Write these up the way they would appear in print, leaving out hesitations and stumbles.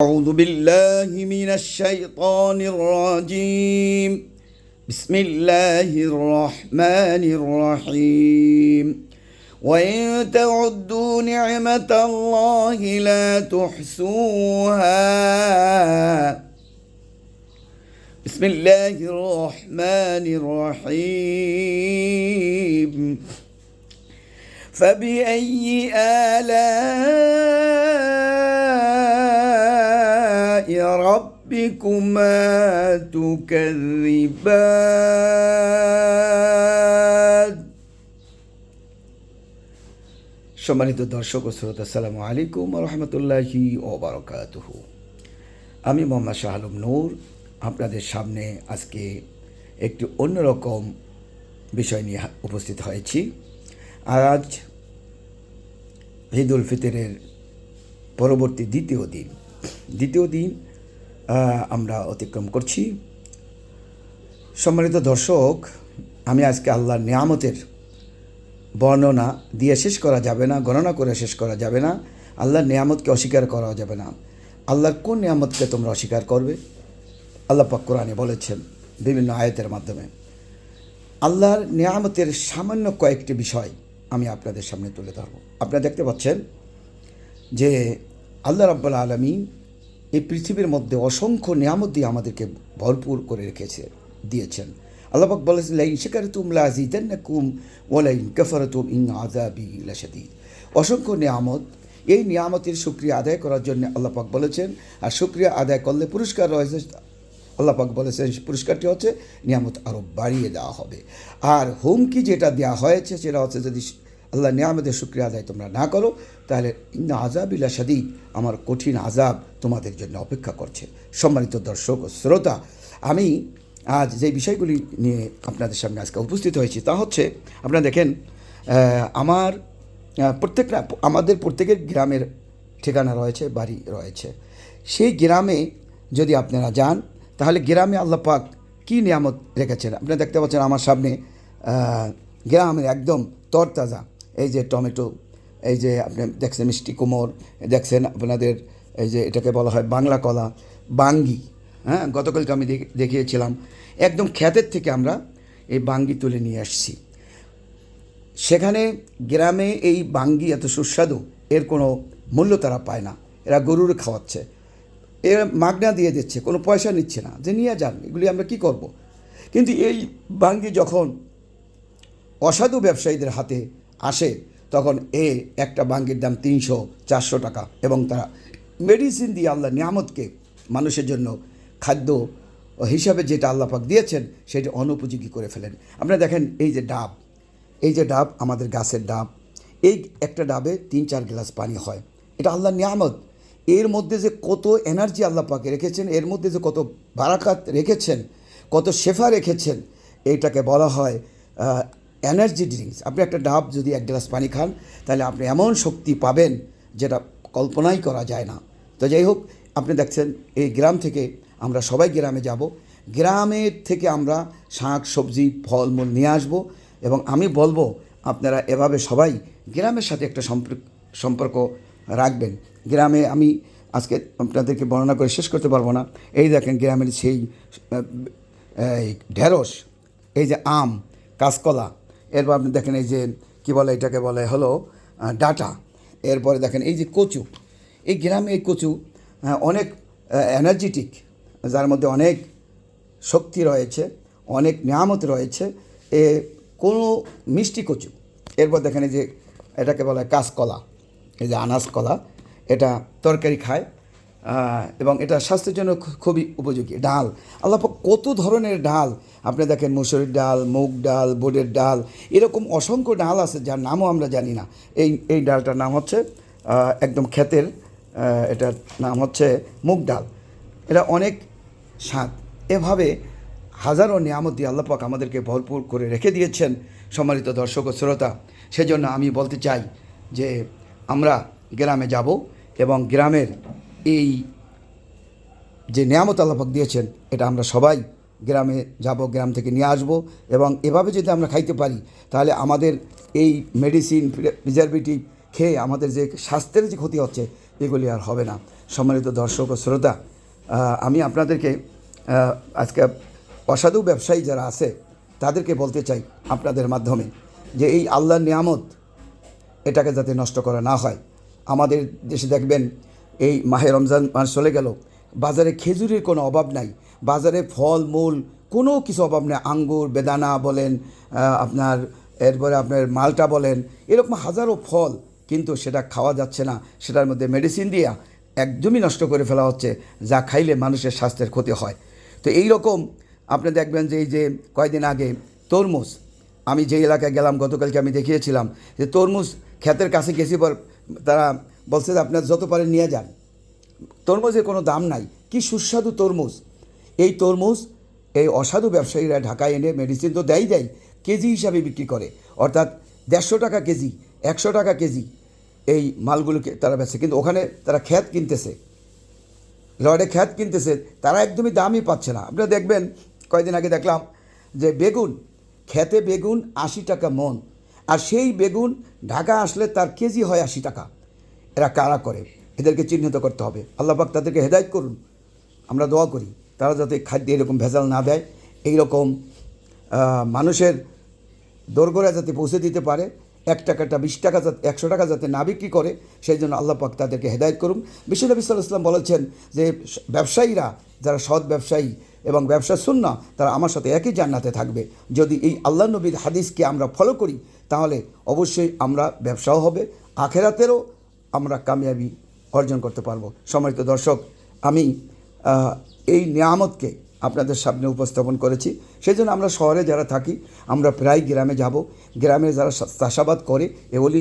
أعوذ بالله من الشيطان الرجيم. بسم الله الرحمن الرحيم. وإن تعدوا نعمة الله لا تحصوها. بسم الله الرحمن الرحيم. فبأي آلاء ربكما تكذبان. সম্মানিত দর্শক ও শ্রোতা, আসসালামু আলাইকুম ওয়া রাহমাতুল্লাহি ওয়া বারাকাতুহু। আমি মোহাম্মদ শাহ আলম নূর আপনাদের সামনে আজকে একটি অন্যরকম বিষয় নিয়ে উপস্থিত হয়েছি। আজ ঈদ উল ফিতরের পরবর্তী দ্বিতীয় দিন আমরা অতিক্রম করছি। সম্মানিত দর্শক, আমি আজকে আল্লাহর নিয়ামতের বর্ণনা দিয়ে শেষ করা যাবে না, গণনা করে শেষ করা যাবে না। আল্লাহর নিয়ামতকে অস্বীকার করা যাবে না। আল্লাহর কোন নিয়ামতকে তোমরা অস্বীকার করবে? আল্লাহ পাক কোরআনে বলেছেন বিভিন্ন আয়াতের মাধ্যমে। আল্লাহর নিয়ামতের সামান্য কয়েকটি বিষয় আমি আপনাদের সামনে তুলে ধরব। আপনারা দেখতে পাচ্ছেন যে আল্লাহ রাব্বুল আলামিন এই পৃথিবীর মধ্যে অসংখ্য নিয়ামত দিয়ে আমাদেরকে ভরপুর করে দিয়েছেন। আল্লাহ পাক বলেছেন, লাইন শাকারতুম লাযিদান্নাকুম ওয়া লাইন কাফারতুম ইন আযাবি লাশাদীদ। অসংখ্য নিয়ামত, এই নিয়ামতের শুকরিয়া আদায় করার জন্য আল্লাহ পাক বলেছেন, আর শুকরিয়া আদায় করলে পুরস্কার রয়েছে। আল্লাহ পাক বলেছেন পুরস্কারটি হচ্ছে নিয়ামত আরও বাড়িয়ে দেওয়া হবে। আর হুমকি যেটা দেওয়া হয়েছে সেটা হচ্ছে, যদি আল্লাহ নিয়ামতের শুকরিয়া আদায় তোমরা না করো তাহলে ইন্না আযাবি লাশাদীদ, আমার কঠিন আযাব তোমাদের জন্য অপেক্ষা করছে। সম্মানিত দর্শক ও শ্রোতা, আমি আজ যে বিষয়গুলি নিয়ে আপনাদের সামনে আজকে উপস্থিত হয়েছি তা হচ্ছে, আপনারা দেখেন আমাদের প্রত্যেকের গ্রামের ঠিকানা রয়েছে, বাড়ি রয়েছে। সেই গ্রামে যদি আপনারা যান তাহলে গ্রামে আল্লাহ পাক কী নিয়ামত রেখেছেন আপনারা দেখতে পাচ্ছেন আমার সামনে। গ্রামের একদম তরতাজা এই যে টমেটো, এই যে আপনি দেখছেন মিষ্টি কুমড়, দেখছেন আপনাদের এই যে এটাকে বলা হয় বাংলা কলা, বাঙ্গি। হ্যাঁ, গতকালকে আমি দেখিয়েছিলাম একদম ক্ষেতের থেকে আমরা এই বাঙ্গি তুলে নিয়ে আসছি। সেখানে গ্রামে এই বাঙ্গি এত সুস্বাদু, এর কোনো মূল্য তারা পায় না। এরা গরুর খাওয়াচ্ছে, এরা মাগনা দিয়ে দিচ্ছে, কোনো পয়সা নিচ্ছে না যে নিয়ে যান, এগুলি আমরা কি করব। কিন্তু এই বাঙ্গি যখন অসাধু ব্যবসায়ীদের হাতে আসে তখন একটা বাঙ্গির দাম 300-400 টাকা, এবং তারা মেডিসিন দিয়ে আল্লাহ নিয়ামতকে মানুষের জন্য খাদ্য হিসাবে যেটা আল্লাহ পাক দিয়েছেন সেটা অনুপযোগী করে ফেলেন। আপনারা দেখেন এই যে ডাব আমাদের গাছের ডাব, এই একটা ডাবে 3-4 গ্লাস পানি হয়। এটা আল্লাহর নিয়ামত। এর মধ্যে যে কত এনার্জি আল্লাহ পাকে রেখেছেন, এর মধ্যে যে কত বারাকাত রেখেছেন, কত শেফা রেখেছেন, এইটাকে বলা হয় এনার্জি ড্রিঙ্কস। আপনি একটা ডাব যদি 1 গ্লাস পানি খান তাহলে আপনি এমন শক্তি পাবেন যেটা কল্পনাই করা যায় না। তো যাই হোক, আপনি দেখছেন এই গ্রাম থেকে আমরা সবাই গ্রামে যাব, গ্রামের থেকে আমরা শাক সবজি ফলমূল নিয়ে আসব, এবং আমি বলবো আপনারা এভাবে সবাই গ্রামের সাথে একটা সম্পর্ক রাখবেন। গ্রামে আমি আজকে আপনাদেরকে বর্ণনা করে শেষ করতে পারবো না। এই দেখেন গ্রামের সেই ঢেঁড়স, এই যে আম, কাঁচকলা, এরপর আপনি দেখেন এই যে কী বলে, এটাকে বলে হলো ডাটা। এরপরে দেখেন এই যে কচু, এই গ্রামে এই কচু অনেক এনার্জেটিক, যার মধ্যে অনেক শক্তি রয়েছে, অনেক নিয়ামত রয়েছে। কোনো মিষ্টি কচু। এরপর দেখেন এই যে এটাকে বলে কাঁচকলা, এই যে আনাজ কলা, এটা তরকারি খায় এবং এটা স্বাস্থ্যের জন্য খুবই উপযোগী। ডাল, আল্লাহ পাক কত ধরনের ডাল, আপনি দেখেন মুসুরির ডাল, মুগ ডাল, বুটের ডাল, এরকম অসংখ্য ডাল আছে যার নামও আমরা জানি না। এই ডালটার নাম হচ্ছে একদম ক্ষেতের, এটার নাম হচ্ছে মুগ ডাল। এটা অনেক স্বাদ। এভাবে হাজারো নিয়ামত দিয়ে আল্লাহ পাক আমাদেরকে ভরপুর করে রেখে দিয়েছেন। সম্মানিত দর্শক ও শ্রোতা, সেজন্য আমি বলতে চাই যে আমরা গ্রামে যাব এবং গ্রামের এই যে নিয়ামত আল্লাহ পাক দিয়েছেন এটা আমরা সবাই গ্রামে যাব, গ্রাম থেকে নিয়ে আসব, এবং এভাবে যদি আমরা খাইতে পারি তাহলে আমাদের এই মেডিসিন প্রিজারভেটিভ খেয়ে আমাদের যে স্বাস্থ্যের যে ক্ষতি হচ্ছে এগুলি আর হবে না। সম্মানিত দর্শক ও শ্রোতা, আমি আপনাদেরকে আজকে অসাধু ব্যবসায়ী যারা আছে তাদেরকে বলতে চাই আপনাদের মাধ্যমে যে এই আল্লাহর নিয়ামত এটাকে যাতে নষ্ট করা না হয়। আমাদের দেশে দেখবেন এই মাহে রমজান মাস চলে গেল, বাজারে খেজুরের কোনো অভাব নাই, বাজারে ফল মূল কোনো কিছু অভাব নেই। আঙ্গুর, বেদানা বলেন, এরপরে আপনার মালটা বলেন, এরকম হাজারো ফল, কিন্তু সেটা খাওয়া যাচ্ছে না। সেটার মধ্যে মেডিসিন দিয়ে একদমই নষ্ট করে ফেলা হচ্ছে, যা খাইলে মানুষের স্বাস্থ্যের ক্ষতি হয়। তো এই রকম আপনি দেখবেন যে এই যে কয়েকদিন আগে তরমুজ, আমি যে এলাকায় গেলাম গতকালকে আমি দেখিয়েছিলাম যে তরমুজ ক্ষেতের কাছে গেছি পর তারা বলছে যে আপনার যত পারেন নিয়ে যান, তরমুজের কোনো দাম নাই। কি সুস্বাদু তরমুজ! এই তরমুজ এই অসাধু ব্যবসায়ীরা ঢাকায় এনে মেডিসিন তো দেয় কেজি হিসাবে বিক্রি করে, অর্থাৎ 150 টাকা কেজি, 100 টাকা কেজি এই মালগুলোকে তারা বেচে। কিন্তু ওখানে তারা খ্যাত কিনতেছে, লড়ে খ্যাত কিনতেছে, তারা একদমই দামই পাচ্ছে না। আপনারা দেখবেন কয়েকদিন আগে দেখলাম যে বেগুন, খেতে বেগুন 80 টাকা মন, আর সেই বেগুন ঢাকা আসলে তার কেজি হয় 80 টাকা। এরা কারা করে? এদেরকে চিহ্নিত করতে হবে। আল্লাহ পাক তাদেরকে হেদায়েত করুন। আমরা দোয়া করি তারা যাতে খাদ্যে এরকম ভেজাল না দেয়, এইরকম মানুষের দোরগোড়ায় যাতে পৌঁছে দিতে পারে। 1 টাকাটা 20 টাকা, 100 টাকা যাতে না বিক্রি করে, সেই জন্য আল্লাহ পাক তাদেরকে হেদায়েত করুন। বিশ্বনবী সাল্লাল্লাহু আলাইহি ওয়াসাল্লাম বলেছেন যে ব্যবসায়ীরা, যারা সৎ ব্যবসায়ী এবং ব্যবসা সুন্নাহ, তারা আমার সাথে একই জান্নাতে থাকবে। যদি এই আল্লাহ নবীর হাদিসকে আমরা ফলো করি তাহলে অবশ্যই আমরা ব্যবসাও হবে, আখেরাতেরও আমরা কামিয়াবি অর্জন করতে পারবো। সম্মানিত দর্শক, আমি এই নিয়ামতকে আপনাদের সামনে উপস্থাপন করেছি। সেই জন্য আমরা শহরে যারা থাকি, আমরা প্রায় গ্রামে যাব, গ্রামে যারা চাষাবাদ করে এগুলি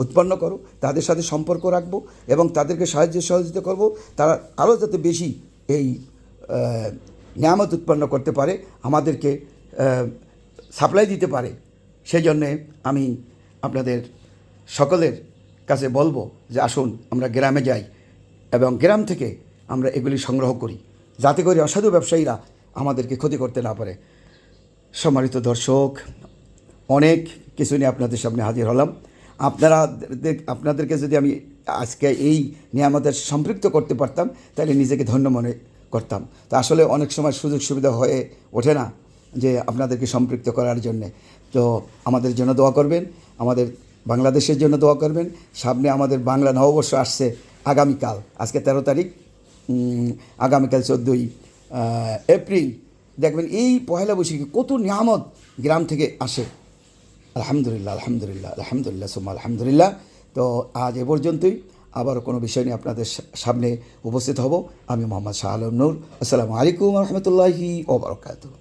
উৎপন্ন করো, তাদের সাথে সম্পর্ক রাখবো এবং তাদেরকে সহযোগিতা করব, তারা আরও যাতে বেশি এই নিয়ামত উৎপন্ন করতে পারে, আমাদেরকে সাপ্লাই দিতে পারে। সেই জন্যে আমি আপনাদের সকলের কাছে বলবো যে আসুন আমরা গ্রামে যাই এবং গ্রাম থেকে আমরা এগুলি সংগ্রহ করি, যাতে করে অসাধু ব্যবসায়ীরা আমাদেরকে ক্ষতি করতে না পারে। সম্মানিত দর্শক, অনেক কিছু নিয়ে আপনাদের সামনে হাজির হলাম। আপনাদেরকে যদি আমি আজকে এই নিয়ামতের সম্পৃক্ত করতে পারতাম তাহলে নিজেকে ধন্য মনে করতাম। তা আসলে অনেক সময় সুযোগ সুবিধা হয়ে ওঠে না যে আপনাদেরকে সম্পৃক্ত করার জন্যে। তো আমাদের জন্য দোয়া করবেন, আমাদের বাংলাদেশের জন্য দোয়া করবেন। সামনে আমাদের বাংলা নববর্ষ আসছে আগামীকাল, আজকে 13 তারিখ, আগামীকাল 14ই এপ্রিল। দেখবেন এই পয়লা বৈশাখে কত নিয়ামত গ্রাম থেকে আসে। আলহামদুলিল্লাহ, আলহামদুলিল্লাহ, আলহামদুলিল্লাহ, সুম্মা আলহামদুলিল্লাহ। তো আজ এ পর্যন্তই। আবারও কোনো বিষয় নিয়ে আপনাদের সামনে উপস্থিত হব। আমি মোহাম্মদ শাহ আলম নূর। আসসালামু আলাইকুম ওয়া রাহমাতুল্লাহি ওয়া বারাকাতুহু।